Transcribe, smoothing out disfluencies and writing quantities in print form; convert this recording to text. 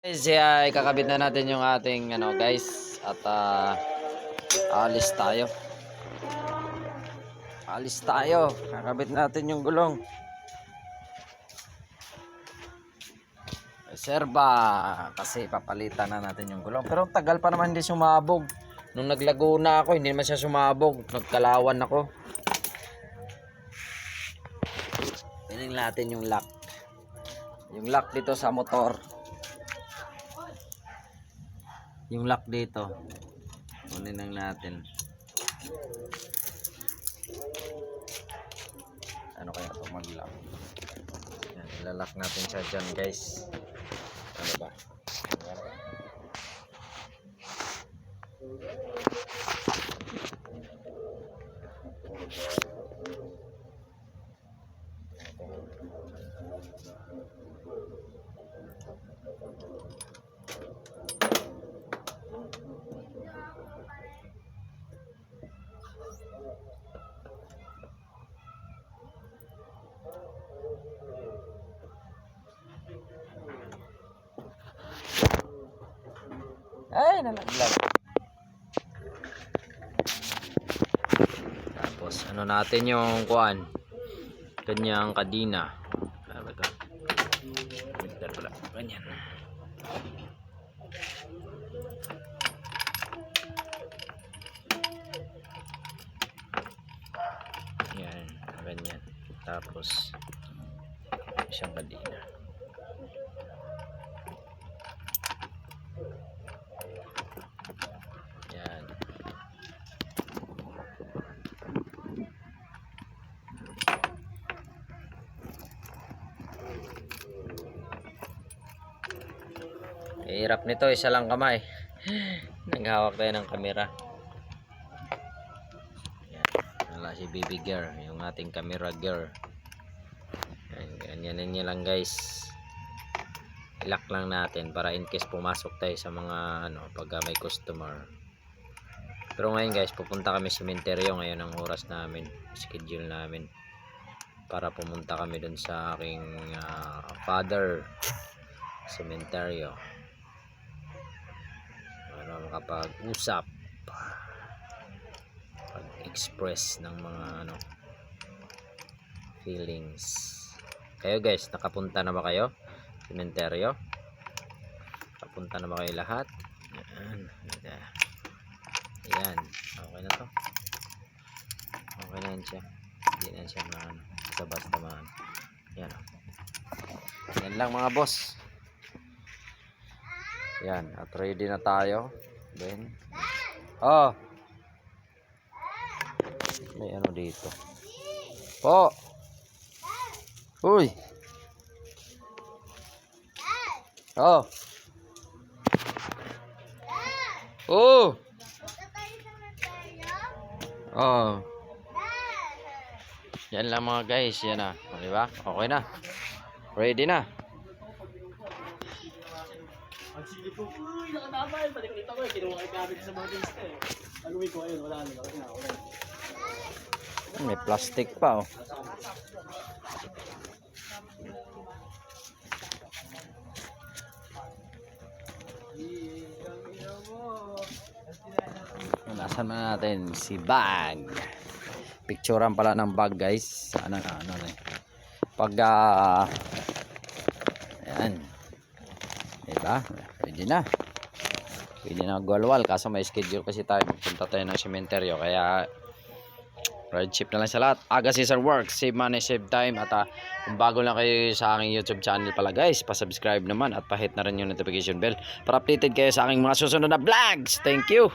Guys, ikakabit na natin yung ating guys at alis tayo. Alis tayo. Kakabit natin yung gulong. Reserva kasi papalitan na natin yung gulong. Pero tagal pa naman hindi sumabog. Nung naglaguna ako, hindi naman siya sumabog. Nagkalawan ako. Piling natin yung lock. Yung lock dito sa motor. Yung lock dito. Kunin lang natin. Ano kaya ito mag-lock? Yan, ilalock natin siya dyan guys. Ano ba? Ay, nalaglag. Tapos ano natin yung kuan, kanyang kadina. Talaga. Meter pala. Ganyan. Yan, ganyan. Tapos isang kadina. Yan. Hirap nito, isa lang kamay. Naghawak tayo ng kamera. Yan. Wala si baby girl, yung ating camera girl. Yan, ganyan lang guys. Ilock lang natin para in case pumasok tayo sa mga pag may customer. Pero ngayon guys, pupunta kami sa sementeryo ngayon ang oras namin, schedule namin. Para pumunta kami dun sa aking father sementeryo. Para makapag-usap, pag-express ng mga feelings. Kayo guys, nakapunta na ba kayo? Sementeryo? Nakapunta na ba kayo lahat? Yan. Yan. Okay na to. Okay na yan siya. Hindi na siya basta man. Yan. Yan lang mga boss. Yan. At ready na tayo. Then. Oh. May ano dito. Po. Uy. Oh. Oh. Oh. Yan lang mga guys, yan na. Di ba? Okay na. Ready na. Ang sige ko, uy, nakatamay. Patikita ko kinuha kay gamit sa mga dins eh. Aluwi ko, ayun, wala na. May plastic pa oh. Nasaan na natin si bag. Picturean pala ng bag guys. Pag ayan. Diba? Pwede na. Pwede na gwalwal. Kaso may schedule kasi tayo. Punta tayo ng sementeryo. Kaya ride ship na lang sa lahat. Aga Cesar Works. Save money, save time. At kung bago lang kayo sa aking YouTube channel pala guys, pa-subscribe naman at pa-hit na rin yung notification bell para updated kayo sa aking mga susunod na vlogs. Thank you.